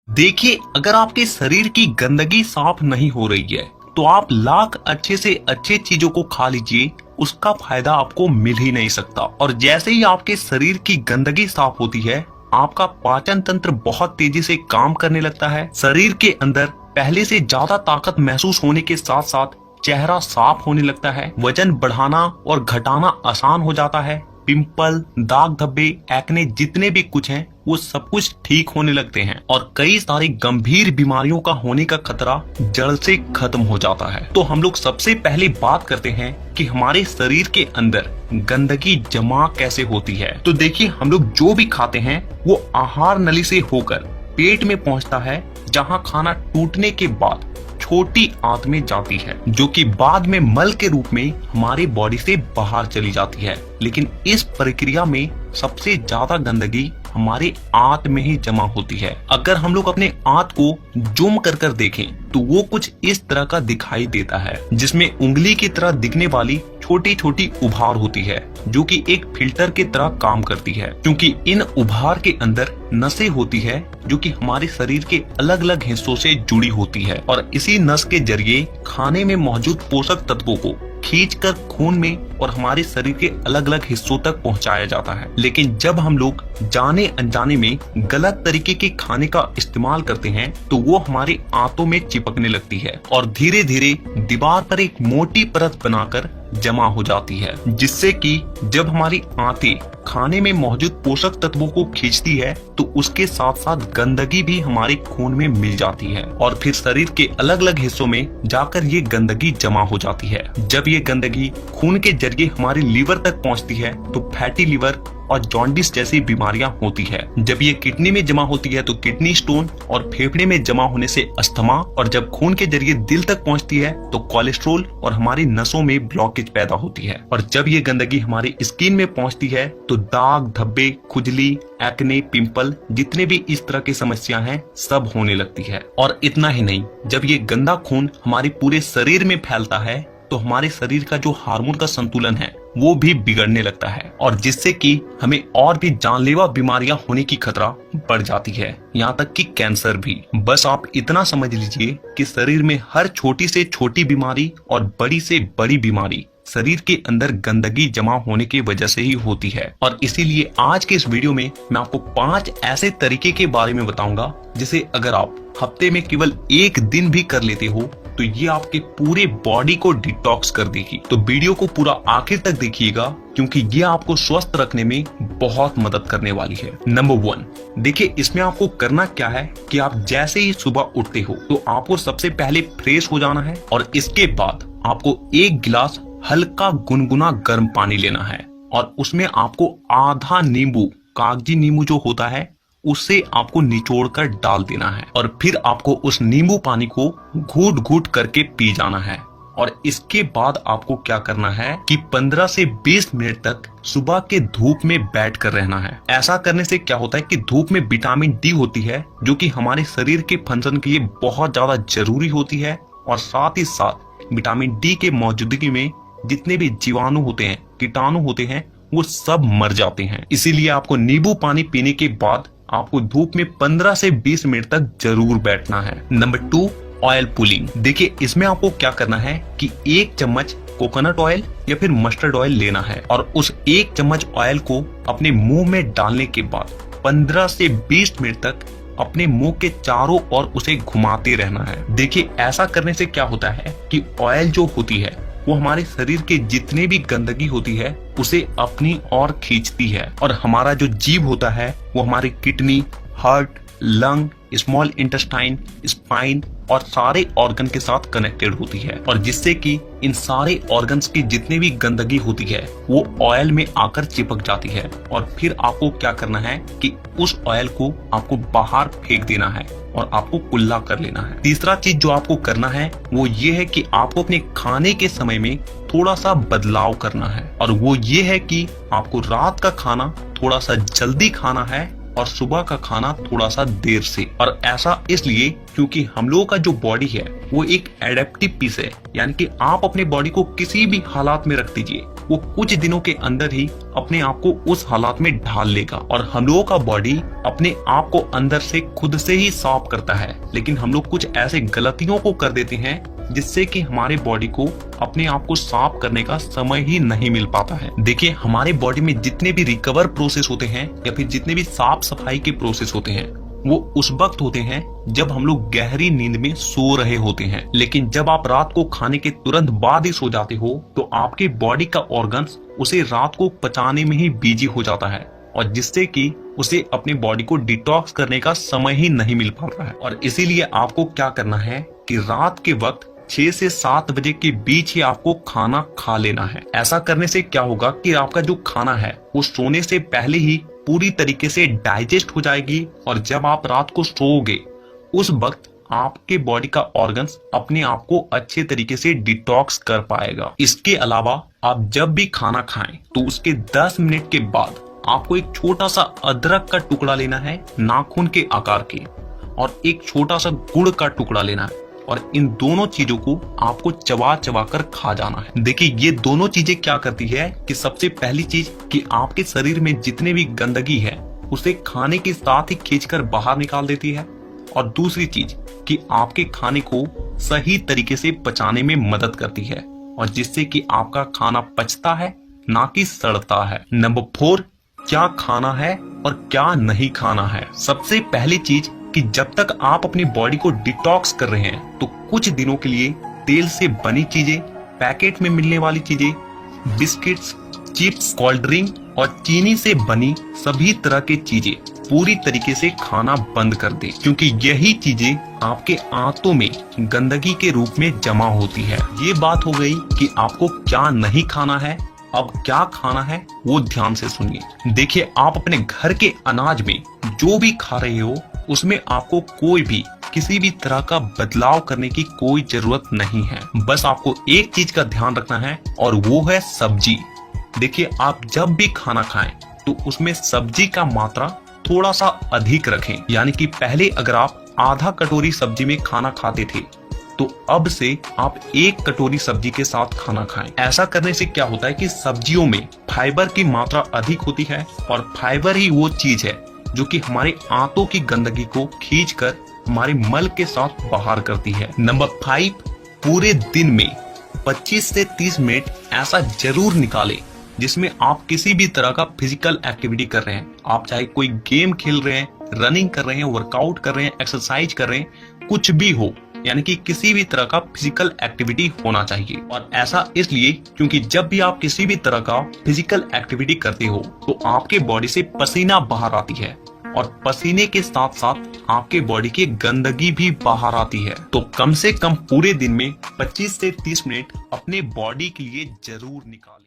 देखिए, अगर आपके शरीर की गंदगी साफ नहीं हो रही है तो आप लाख अच्छे से अच्छे चीजों को खा लीजिए, उसका फायदा आपको मिल ही नहीं सकता। और जैसे ही आपके शरीर की गंदगी साफ होती है, आपका पाचन तंत्र बहुत तेजी से काम करने लगता है। शरीर के अंदर पहले से ज्यादा ताकत महसूस होने के साथ साथ चेहरा साफ होने लगता है। वजन बढ़ाना और घटाना आसान हो जाता है। पिंपल, दाग धब्बे, एक्ने जितने भी कुछ हैं वो सब कुछ ठीक होने लगते हैं और कई सारी गंभीर बीमारियों का होने का खतरा जड़ से खत्म हो जाता है। तो हम लोग सबसे पहले बात करते हैं कि हमारे शरीर के अंदर गंदगी जमा कैसे होती है। तो देखिए, हम लोग जो भी खाते हैं वो आहार नली से होकर पेट में पहुंचता है, जहां खाना टूटने के बाद छोटी आंत में जाती है, जो कि बाद में मल के रूप में हमारी बॉडी से बाहर चली जाती है। लेकिन इस प्रक्रिया में सबसे ज्यादा गंदगी हमारे आंत में ही जमा होती है। अगर हम लोग अपने आंत को जूम कर कर देखें तो वो कुछ इस तरह का दिखाई देता है, जिसमें उंगली की तरह दिखने वाली छोटी छोटी उभार होती है, जो कि एक फिल्टर की तरह काम करती है, क्योंकि इन उभार के अंदर नसें होती है जो कि हमारे शरीर के अलग अलग हिस्सों से जुड़ी होती है और इसी नस के जरिए खाने में मौजूद पोषक तत्वों को खींचकर खून में और हमारे शरीर के अलग अलग हिस्सों तक पहुंचाया जाता है। लेकिन जब हम लोग जाने अनजाने में गलत तरीके के खाने का इस्तेमाल करते हैं तो वो हमारे आंतों में चिपकने लगती है और धीरे धीरे दीवार पर एक मोटी परत बनाकर जमा हो जाती है, जिससे कि जब हमारी आंतें खाने में मौजूद पोषक तत्वों को खींचती है तो उसके साथ साथ गंदगी भी हमारे खून में मिल जाती है और फिर शरीर के अलग अलग हिस्सों में जाकर ये गंदगी जमा हो जाती है। जब ये गंदगी खून के जरिए हमारे लीवर तक पहुंचती है तो फैटी लीवर और जॉन्डिस जैसी बीमारियां होती है। जब ये किडनी में जमा होती है तो किडनी स्टोन और फेफड़े में जमा होने से अस्थमा, और जब खून के जरिए दिल तक पहुंचती है तो कोलेस्ट्रोल और हमारी नसों में ब्लॉकेज पैदा होती है। और जब ये गंदगी हमारी स्किन में पहुंचती है तो दाग धब्बे, खुजली, एक्ने, पिंपल जितने भी इस तरह की समस्या हैं सब होने लगती है। और इतना ही नहीं, जब ये गंदा खून हमारे पूरे शरीर में फैलता है तो हमारे शरीर का जो हार्मोन का संतुलन है वो भी बिगड़ने लगता है और जिससे कि हमें और भी जानलेवा बीमारियां होने की खतरा बढ़ जाती है, यहाँ तक कि कैंसर भी। बस आप इतना समझ लीजिए कि शरीर में हर छोटी से छोटी बीमारी और बड़ी से बड़ी बीमारी शरीर के अंदर गंदगी जमा होने की वजह से ही होती है। और इसीलिए आज के इस वीडियो में मैं आपको 5 ऐसे तरीके के बारे में बताऊंगा जिसे अगर आप हफ्ते में केवल एक दिन भी कर लेते हो तो ये आपके पूरे बॉडी को डिटॉक्स कर देगी। तो वीडियो को पूरा आखिर तक देखिएगा, क्योंकि ये आपको स्वस्थ रखने में बहुत मदद करने वाली है। नंबर 1, देखिए इसमें आपको करना क्या है कि आप जैसे ही सुबह उठते हो तो आपको सबसे पहले फ्रेश हो जाना है और इसके बाद आपको 1 गिलास हल्का गुनगुना गर्म पानी लेना है और उसमें आपको आधा नींबू, कागजी नींबू जो होता है, उसे आपको निचोड़कर डाल देना है और फिर आपको उस नींबू पानी को घूट घूट करके पी जाना है। और इसके बाद आपको क्या करना है कि 15 से 20 मिनट तक सुबह के धूप में बैठ कर रहना है। ऐसा करने से क्या होता है कि धूप में विटामिन डी होती है, जो कि हमारे शरीर के फंक्शन के लिए बहुत ज्यादा जरूरी होती है और साथ ही साथ विटामिन डी के मौजूदगी में जितने भी जीवाणु होते हैं, कीटाणु होते हैं, वो सब मर जाते हैं। इसीलिए आपको नींबू पानी पीने के बाद आपको धूप में 15 से 20 मिनट तक जरूर बैठना है। Number 2, oil pulling. देखिए इसमें आपको क्या करना है कि 1 चम्मच कोकोनट ऑयल या फिर मस्टर्ड ऑयल लेना है और उस 1 चम्मच ऑयल को अपने मुंह में डालने के बाद 15 से 20 मिनट तक अपने मुंह के चारों ओर उसे घुमाते रहना है। देखिए ऐसा करने से क्या होता है कि ऑयल जो होती है वो हमारे शरीर के जितने भी गंदगी होती है उसे अपनी ओर खींचती है और हमारा जो जीभ होता है वो हमारे kidney, heart, lung, small intestine, spine और सारे ऑर्गन के साथ कनेक्टेड होती है और जिससे कि इन सारे ऑर्गन्स की जितनी भी गंदगी होती है वो ऑयल में आकर चिपक जाती है और फिर आपको क्या करना है कि उस ऑयल को आपको बाहर फेंक देना है और आपको कुल्ला कर लेना है। तीसरा चीज जो आपको करना है वो ये है कि आपको अपने खाने के समय में थोड़ा सा बदलाव करना है और वो ये है कि आपको रात का खाना थोड़ा सा जल्दी खाना है और सुबह का खाना थोड़ा सा देर से। और ऐसा इसलिए क्योंकि हम लोगों का जो बॉडी है वो एक एडेप्टिव पीस है, यानी कि आप अपने बॉडी को किसी भी हालात में रख दीजिए, वो कुछ दिनों के अंदर ही अपने आप को उस हालात में ढाल लेगा। और हम लोगों का बॉडी अपने आप को अंदर से खुद से ही साफ करता है, लेकिन हम लोग कुछ ऐसे गलतियों को कर देते हैं जिससे कि हमारे बॉडी को अपने आप को साफ करने का समय ही नहीं मिल पाता है। देखिए, हमारे बॉडी में जितने भी रिकवर प्रोसेस होते हैं या फिर जितने भी साफ सफाई के प्रोसेस होते हैं, वो उस वक्त होते हैं जब हम लोग गहरी नींद में सो रहे होते हैं। लेकिन जब आप रात को खाने के तुरंत बाद ही सो जाते हो तो आपके बॉडी का ऑर्गन्स उसे रात को पचाने में ही बिजी हो जाता है, और जिससे कि उसे अपने बॉडी को डिटॉक्स करने का समय ही नहीं मिल पाता है। और इसीलिए आपको क्या करना है कि रात के वक्त 6 से 7 बजे के बीच ही आपको खाना खा लेना है। ऐसा करने से क्या होगा कि आपका जो खाना है वो सोने से पहले ही पूरी तरीके से डाइजेस्ट हो जाएगी, और जब आप रात को सोओगे उस वक्त आपके बॉडी का ऑर्गन्स अपने आप को अच्छे तरीके से डिटॉक्स कर पाएगा। इसके अलावा आप जब भी खाना खाएं तो उसके 10 मिनट के बाद आपको एक छोटा सा अदरक का टुकड़ा लेना है, नाखून के आकार के, और एक छोटा सा गुड़ का टुकड़ा लेना है, और इन दोनों चीजों को आपको चबा चबा कर खा जाना है। देखिए, ये दोनों चीजें क्या करती है कि सबसे पहली चीज कि आपके शरीर में जितने भी गंदगी है उसे खाने के साथ ही खींचकर बाहर निकाल देती है, और दूसरी चीज कि आपके खाने को सही तरीके से पचाने में मदद करती है, और जिससे कि आपका खाना पचता है ना कि सड़ता है। नंबर 4, क्या खाना है और क्या नहीं खाना है। सबसे पहली चीज कि जब तक आप अपनी बॉडी को डिटॉक्स कर रहे हैं तो कुछ दिनों के लिए तेल से बनी चीजें, पैकेट में मिलने वाली चीजें, बिस्किट्स, चिप्स, कोल्ड ड्रिंक और चीनी से बनी सभी तरह की चीजें पूरी तरीके से खाना बंद कर दें, क्योंकि यही चीजें आपके आंतों में गंदगी के रूप में जमा होती है। ये बात हो गई कि आपको क्या नहीं खाना है। अब क्या खाना है वो ध्यान से सुनिए। देखिए, आप अपने घर के अनाज में जो भी खा रहे हो उसमें आपको कोई भी किसी भी तरह का बदलाव करने की कोई जरूरत नहीं है। बस आपको एक चीज का ध्यान रखना है, और वो है सब्जी। देखिए, आप जब भी खाना खाएं तो उसमें सब्जी का मात्रा थोड़ा सा अधिक रखें। यानी कि पहले अगर आप आधा कटोरी सब्जी में खाना खाते थे तो अब से आप 1 कटोरी सब्जी के साथ खाना खाएं। ऐसा करने से क्या होता है कि सब्जियों में फाइबर की मात्रा अधिक होती है, और फाइबर ही वो चीज है जो कि हमारे आंतों की गंदगी को खींचकर हमारे मल के साथ बाहर करती है। नंबर 5, पूरे दिन में 25 से 30 मिनट ऐसा जरूर निकालें जिसमें आप किसी भी तरह का फिजिकल एक्टिविटी कर रहे हैं। आप चाहे कोई गेम खेल रहे हैं, रनिंग कर रहे हैं, वर्कआउट कर रहे हैं, एक्सरसाइज कर रहे हैं, कुछ भी हो, यानी कि किसी भी तरह का फिजिकल एक्टिविटी होना चाहिए। और ऐसा इसलिए क्योंकि जब भी आप किसी भी तरह का फिजिकल एक्टिविटी करते हो तो आपके बॉडी से पसीना बाहर आती है, और पसीने के साथ साथ आपके बॉडी की गंदगी भी बाहर आती है। तो कम से कम पूरे दिन में 25 से 30 मिनट अपने बॉडी के लिए जरूर निकालें।